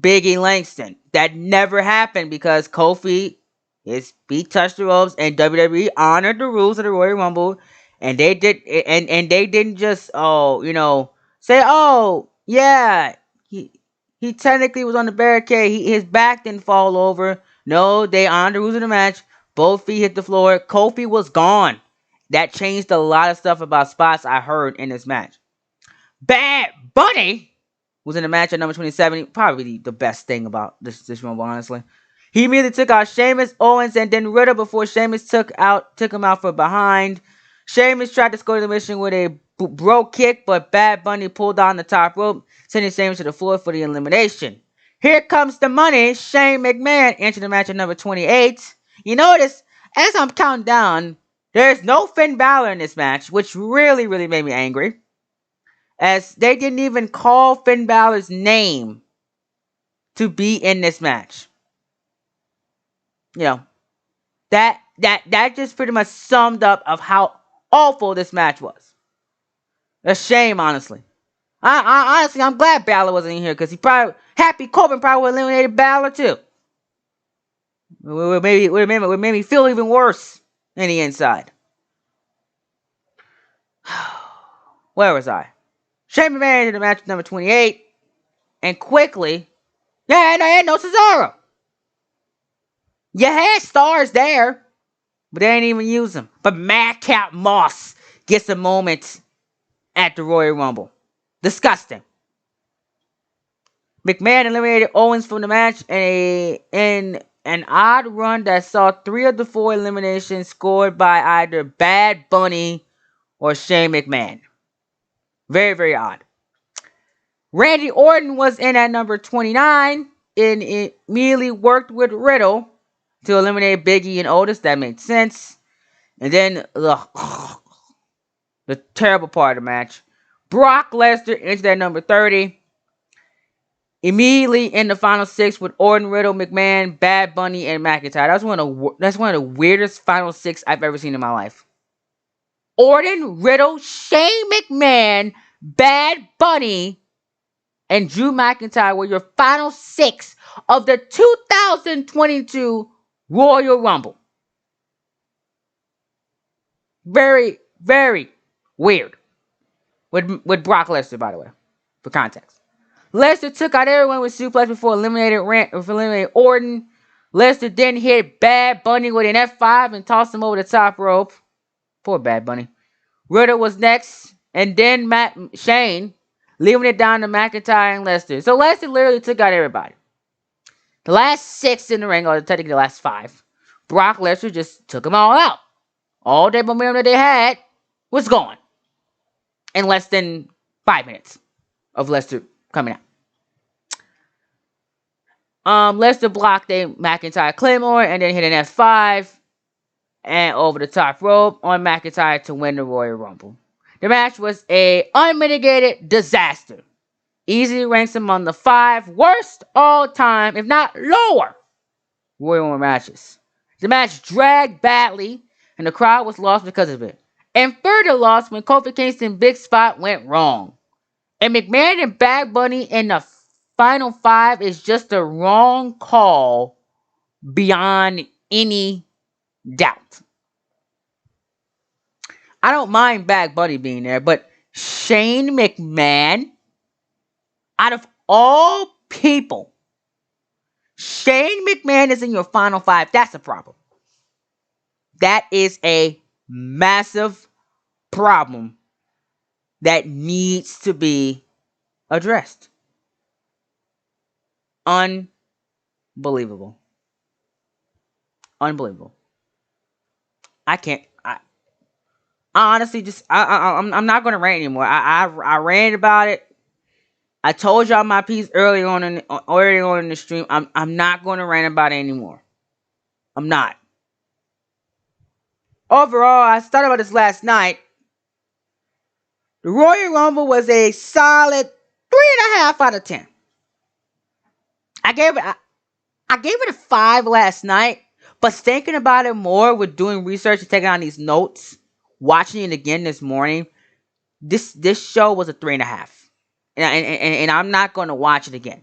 Big E Langston. That never happened because Kofi, his feet touched the ropes, and WWE honored the rules of the Royal Rumble And they did, and they didn't just say, oh yeah, he technically was on the barricade. His back didn't fall over. No, they honored the rules of the match. Both feet hit the floor. Kofi was gone. That changed a lot of stuff about spots I heard in this match. Bad Bunny was in the match at number 27. Probably the best thing about this Rumble, honestly. He immediately took out Sheamus, Owens, and then Riddle before Sheamus took him out from behind. Sheamus tried to score the mission with a broke kick, but Bad Bunny pulled down the top rope, sending Sheamus to the floor for the elimination. Here comes the money. Shane McMahon entered the match at number 28. You notice, as I'm counting down, there's no Finn Balor in this match, which really, really made me angry. As they didn't even call Finn Balor's name to be in this match. That just pretty much summed up of how awful this match was. A shame, honestly. Honestly, I'm glad Balor wasn't in here because Happy Corbin probably would have eliminated Balor too. It would made me feel even worse in the inside. Where was I? Shane McMahon entered the match number 28, and quickly, no Cesaro. You had stars there, but they ain't even use them. But Madcap Moss gets a moment at the Royal Rumble. Disgusting. McMahon eliminated Owens from the match in an odd run that saw 3 of the 4 eliminations scored by either Bad Bunny or Shane McMahon. Very, very odd. Randy Orton was in at number 29 and immediately worked with Riddle to eliminate Big E and Otis. That made sense. And then the terrible part of the match. Brock Lesnar entered at number 30. Immediately in the final 6 with Orton, Riddle, McMahon, Bad Bunny, and McIntyre. That's one of the weirdest final 6 I've ever seen in my life. Orton, Riddle, Shane McMahon, Bad Bunny, and Drew McIntyre were your final 6 of the 2022 Royal Rumble. Very, very weird. With Brock Lesnar, by the way, for context. Lesnar took out everyone with suplex before eliminating Orton. Lesnar then hit Bad Bunny with an F5 and tossed him over the top rope. Poor Bad Bunny. Riddle was next, and then Shane, leaving it down to McIntyre and Lesnar. So Lesnar literally took out everybody. The last 6 in the ring, or technically the last 5, Brock Lesnar just took them all out. All that momentum that they had was gone in less than 5 minutes of Lesnar coming out. Lesnar blocked a McIntyre Claymore and then hit an F5 and over the top rope on McIntyre to win the Royal Rumble. The match was a unmitigated disaster. Easily ranks among the 5 worst all-time, if not lower, Royal Rumble matches. The match dragged badly, and the crowd was lost because of it. And further lost when Kofi Kingston's big spot went wrong. And McMahon and Bad Bunny in the final 5 is just a wrong call beyond any doubt. I don't mind Bad Bunny being there, but Shane McMahon, out of all people, Shane McMahon is in your final 5. That's a problem. That is a massive problem that needs to be addressed. Unbelievable. I honestly I'm not gonna rant anymore. I ranted about it. I told y'all my piece early on in the stream. I'm not gonna rant about it anymore. I'm not. Overall, I started about this last night. The Royal Rumble was a solid 3.5 out of 10. I gave it a 5 last night, but thinking about it more with doing research and taking on these notes, watching it again this morning, this show was a 3.5. And I'm not going to watch it again.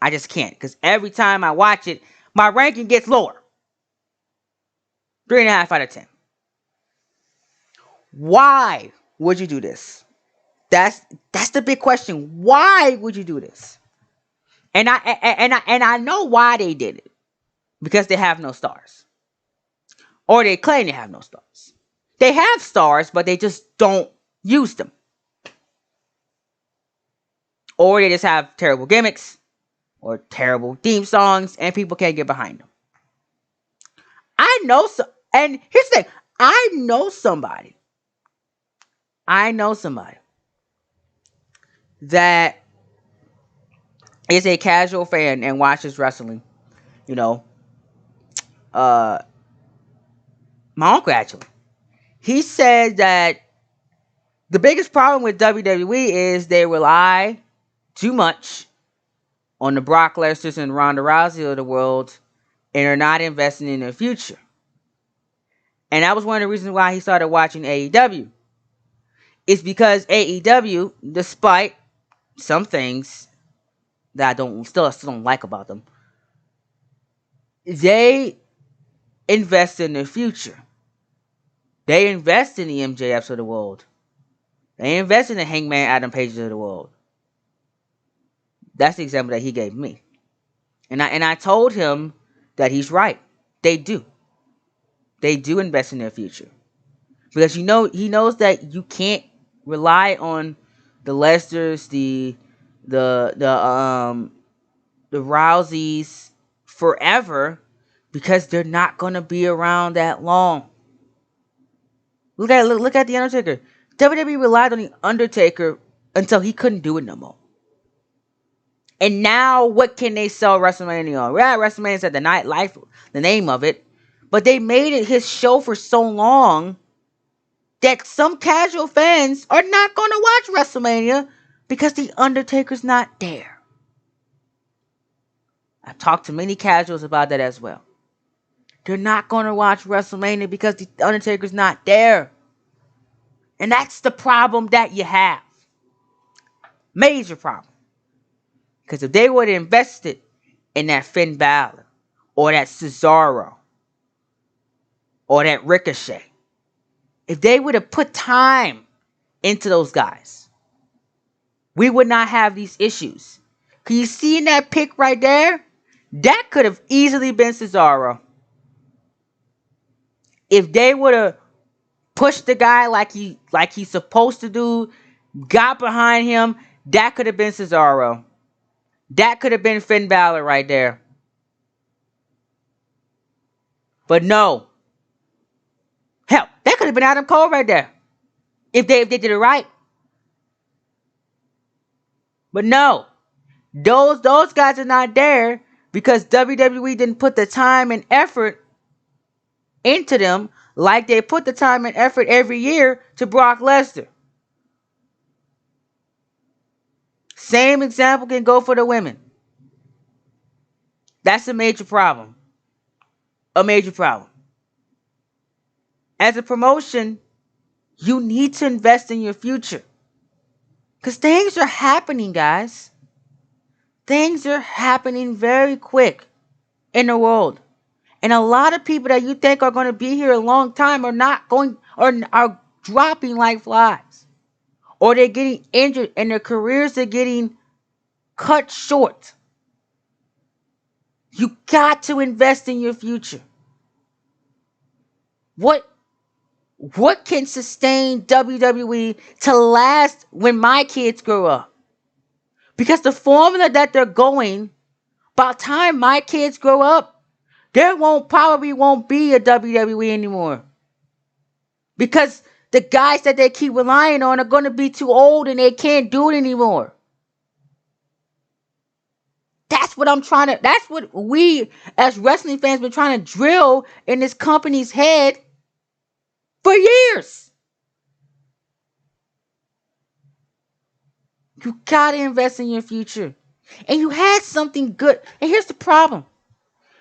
I just can't, because every time I watch it, my ranking gets lower. 3.5 out of 10. Why would you do this? That's the big question. Why would you do this? And I know why they did it. Because they have no stars. Or they claim they have no stars. They have stars, but they just don't use them. Or they just have terrible gimmicks or terrible theme songs and people can't get behind them. And here's the thing. I know somebody that is a casual fan and watches wrestling. You know, my uncle actually. He said that the biggest problem with WWE is they rely too much on the Brock Lesnar's and Ronda Rousey of the world and are not investing in their future. And that was one of the reasons why he started watching AEW. It's because AEW, despite some things that I still don't like about them, they invest in their future. They invest in the MJFs of the world. They invest in the Hangman Adam Pages of the world. That's the example that he gave me. And I told him that he's right. They do. They do invest in their future. Because he knows that you can't rely on the Lesners, the Rouseys forever because they're not gonna be around that long. Look at the Undertaker. WWE relied on the Undertaker until he couldn't do it no more. And now, what can they sell WrestleMania on? Yeah, WrestleMania said the nightlife, the name of it, but they made it his show for so long that some casual fans are not going to watch WrestleMania because the Undertaker's not there. I've talked to many casuals about that as well. They're not going to watch WrestleMania because the Undertaker's not there. And that's the problem that you have. Major problem. Because if they would have invested in that Finn Balor, or that Cesaro, or that Ricochet, if they would have put time into those guys, we would not have these issues. Can you see in that pic right there? That could have easily been Cesaro. If they would have pushed the guy like he's supposed to do, got behind him, that could have been Cesaro. That could have been Finn Balor right there. But no. Hell, that could have been Adam Cole right there. If they did it right. But no. Those guys are not there because WWE didn't put the time and effort into them like they put the time and effort every year to Brock Lesnar. Same example can go for the women. That's a major problem. A major problem. As a promotion, you need to invest in your future. Because things are happening, guys. Things are happening very quick in the world. And a lot of people that you think are going to be here a long time are not going, or are dropping like flies. Or they're getting injured and their careers are getting cut short. You got to invest in your future. What can sustain WWE to last when my kids grow up? Because the formula that they're going, by the time my kids grow up, there probably won't be a WWE anymore. Because the guys that they keep relying on are going to be too old and they can't do it anymore. That's what we as wrestling fans been trying to drill in this company's head for years. You gotta invest in your future. And you had something good. And here's the problem.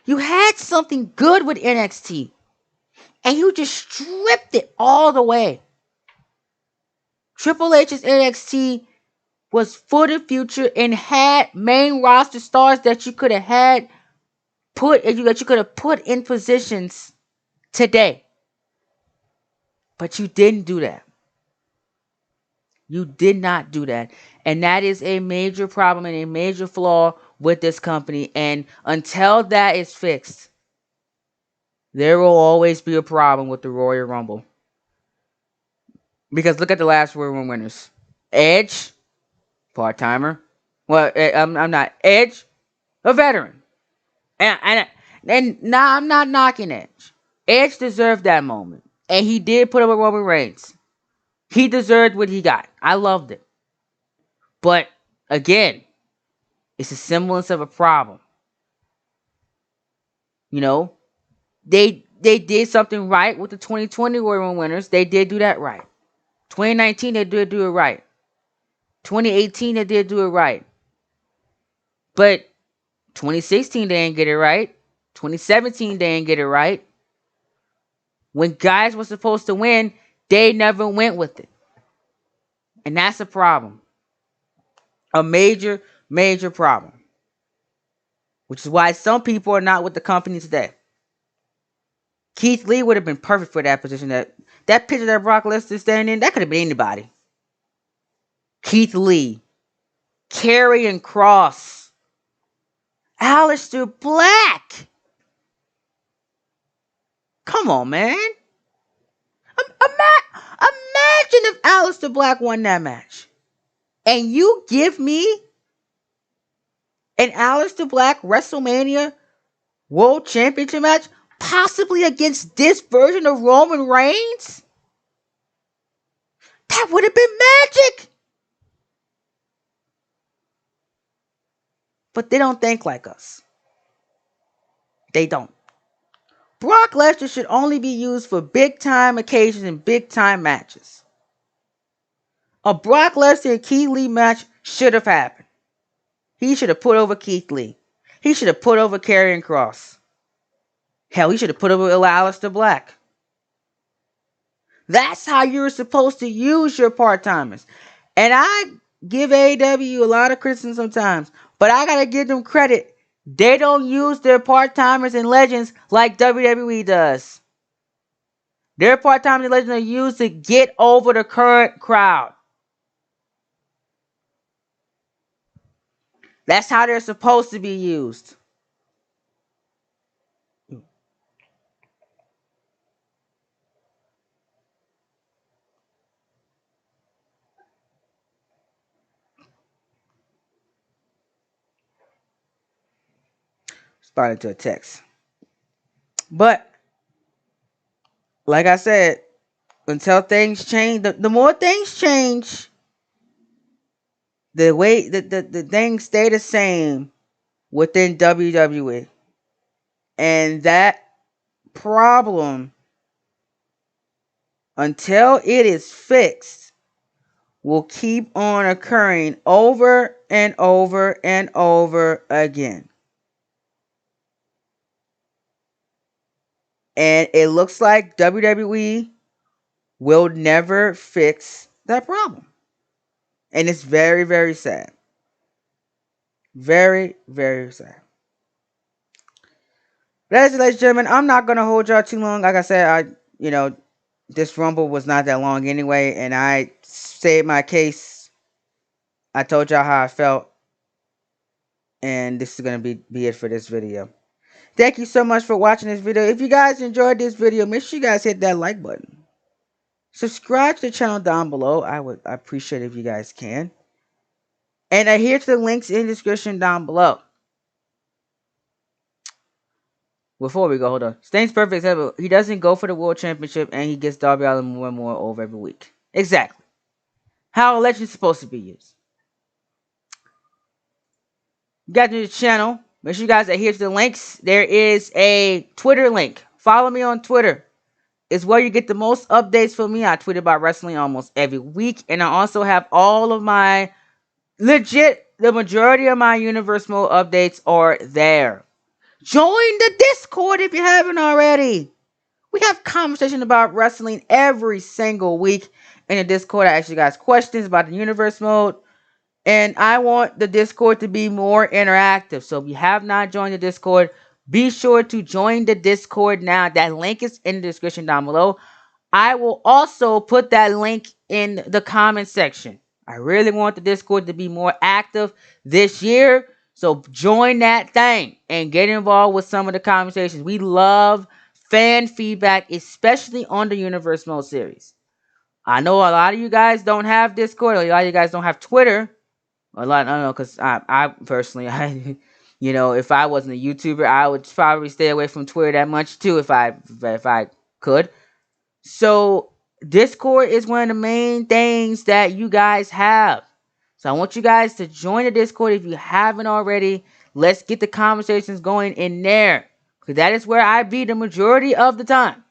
You had something good with NXT. And you just stripped it all the way. Triple H's NXT was for the future and had main roster stars that you could have put in positions today. But you didn't do that. You did not do that. And that is a major problem and a major flaw with this company. And until that is fixed, there will always be a problem with the Royal Rumble. Because look at the last Royal Rumble winners. Edge, part-timer. Well, I'm not. Edge, a veteran. And now I'm not knocking Edge. Edge deserved that moment. And he did put up a Roman Reigns. He deserved what he got. I loved it. But again, it's a semblance of a problem. You know, they did something right with the 2020 Royal Rumble winners. They did do that right. 2019 they did do it right. 2018 they did do it right. But 2016 they didn't get it right. 2017 they didn't get it right. When guys were supposed to win, they never went with it. And that's a problem. A major, major problem. Which is why some people are not with the company today. Keith Lee would have been perfect for that position. That picture that Brock Lesnar is standing in, that could have been anybody. Keith Lee. Karrion Kross. Aleister Black. Come on, man. Imagine if Aleister Black won that match. And you give me an Aleister Black WrestleMania World Championship match, possibly against this version of Roman Reigns? That would have been magic. But they don't think like us. They don't. Brock Lesnar should only be used for big time occasions and big time matches. A Brock Lesnar and Keith Lee match should have happened. He should have put over Keith Lee. He should have put over Karrion Kross. Hell, he should have put over Aleister Black. That's how you're supposed to use your part-timers. And I give AEW a lot of criticism sometimes, but I gotta give them credit. They don't use their part-timers and legends like WWE does. Their part-timers and legends are used to get over the current crowd. That's how they're supposed to be used. Responding to a text. But, like I said, until things change, the more things change, the way the things stay the same within WWE. And that problem, until it is fixed, will keep on occurring over and over and over again. And it looks like WWE will never fix that problem. And it's very, very sad. Very, very sad. Ladies and gentlemen, I'm not going to hold y'all too long. Like I said, this Rumble was not that long anyway. And I said my case. I told y'all how I felt. And this is going to be it for this video. Thank you so much for watching this video. If you guys enjoyed this video, make sure you guys hit that like button. Subscribe to the channel down below. I appreciate it if you guys can. And adhere to the links in the description down below. Before we go, hold on. Stain's perfect example. He doesn't go for the World Championship and he gets Darby Allin more and more over every week. Exactly. How a legend is supposed to be used. You guys to the channel. Make sure you guys adhere to the links. There is a Twitter link. Follow me on Twitter. It's where you get the most updates from me. I tweet about wrestling almost every week. And I also have all of my the majority of my Universe Mode updates are there. Join the Discord if you haven't already. We have conversation about wrestling every single week. In the Discord, I ask you guys questions about the Universe Mode. And I want the Discord to be more interactive. So if you have not joined the Discord, be sure to join the Discord now. That link is in the description down below. I will also put that link in the comment section. I really want the Discord to be more active this year. So join that thing and get involved with some of the conversations. We love fan feedback, especially on the Universe Mode series. I know a lot of you guys don't have Discord. A lot of you guys don't have Twitter. A lot, I don't know, because I personally, if I wasn't a YouTuber, I would probably stay away from Twitter that much too if I could. So Discord is one of the main things that you guys have. So I want you guys to join the Discord if you haven't already. Let's get the conversations going in there, because that is where I be the majority of the time.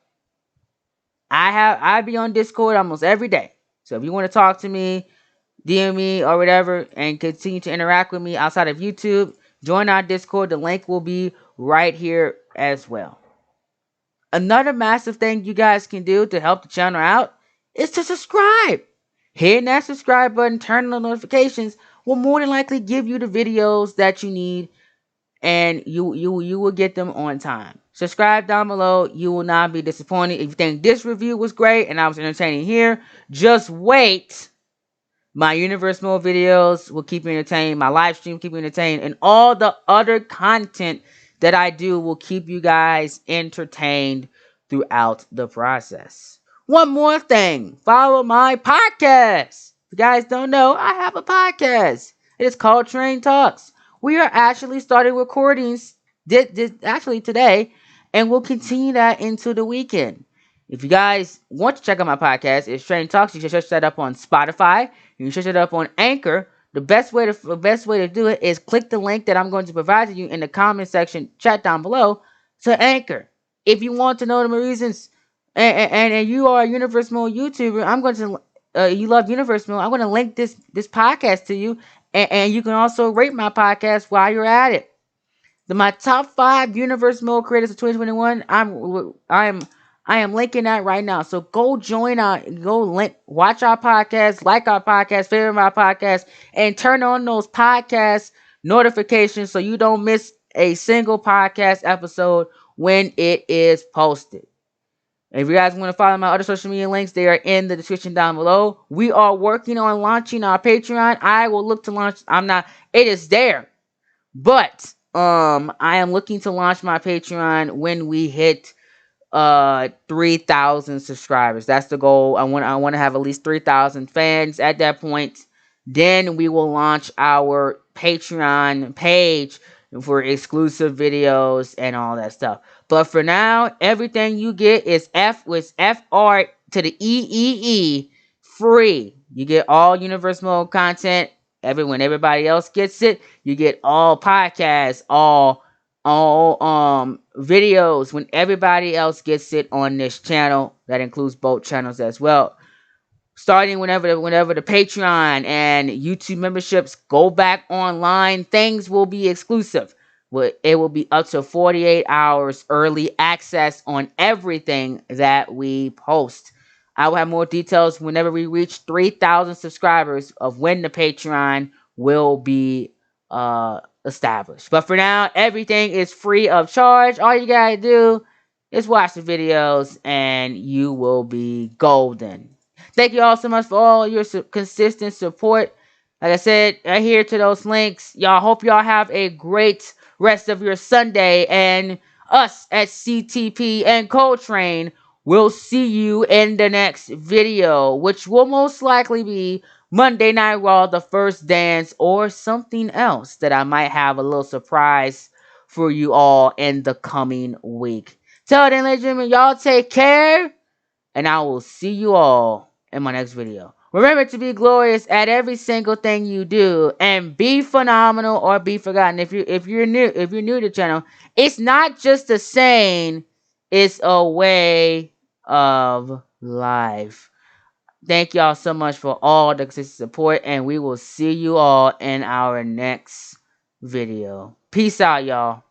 I be on Discord almost every day. So if you want to talk to me, DM me or whatever, and continue to interact with me outside of YouTube, join our Discord. The link will be right here as well. Another massive thing you guys can do to help the channel out is to subscribe. Hitting that subscribe button, turning on notifications will more than likely give you the videos that you need, and you will get them on time. Subscribe down below. You will not be disappointed. If you think this review was great and I was entertaining here, just wait. My Universe Mode videos will keep you entertained. My live stream will keep you entertained. And all the other content that I do will keep you guys entertained throughout the process. One more thing. Follow my podcast. If you guys don't know, I have a podcast. It is called Train Talks. We are actually starting recordings actually today, and we'll continue that into the weekend. If you guys want to check out my podcast, it's Train Talks. You should search that up on Spotify. You can search it up on Anchor. The best way to do it is click the link that I'm going to provide to you in the comment section, chat down below, to Anchor. If you want to know the reasons, and you are a Universe Mode YouTuber, I'm going to you love Universe Mode, I'm going to link this podcast to you, and you can also rate my podcast while you're at it. My top 5 Universe Mode creators of 2021. I am linking that right now. So go watch our podcast, like our podcast, favorite my podcast, and turn on those podcast notifications so you don't miss a single podcast episode when it is posted. And if you guys want to follow my other social media links, they are in the description down below. We are working on launching our Patreon. I will look to launch. It is there. But I am looking to launch my Patreon when we hit 3,000 subscribers. That's the goal. I want to have at least 3,000 fans at that point. Then we will launch our Patreon page for exclusive videos and all that stuff. But for now, everything you get is FR to the EEE free. You get all Universe Mode content. When everybody else gets it, you get all podcasts, all videos when everybody else gets it on this channel. That includes both channels as well. Starting whenever the Patreon and YouTube memberships go back online, things will be exclusive. It will be up to 48 hours early access on everything that we post. I will have more details whenever we reach 3,000 subscribers of when the Patreon will be established. But for now, everything is free of charge. All you gotta do is watch the videos and you will be golden. Thank you all so much for all your consistent support. Like I said, adhere to those links. Y'all, hope y'all have a great rest of your Sunday. And us at CTP and Coltrane will see you in the next video, which will most likely be Monday Night Raw, The First Dance, or something else that I might have a little surprise for you all in the coming week. Till then, ladies and gentlemen, y'all take care, and I will see you all in my next video. Remember to be glorious at every single thing you do, and be phenomenal or be forgotten. If you're new to the channel, it's not just a saying, it's a way of life. Thank y'all so much for all the consistent support, and we will see you all in our next video. Peace out, y'all.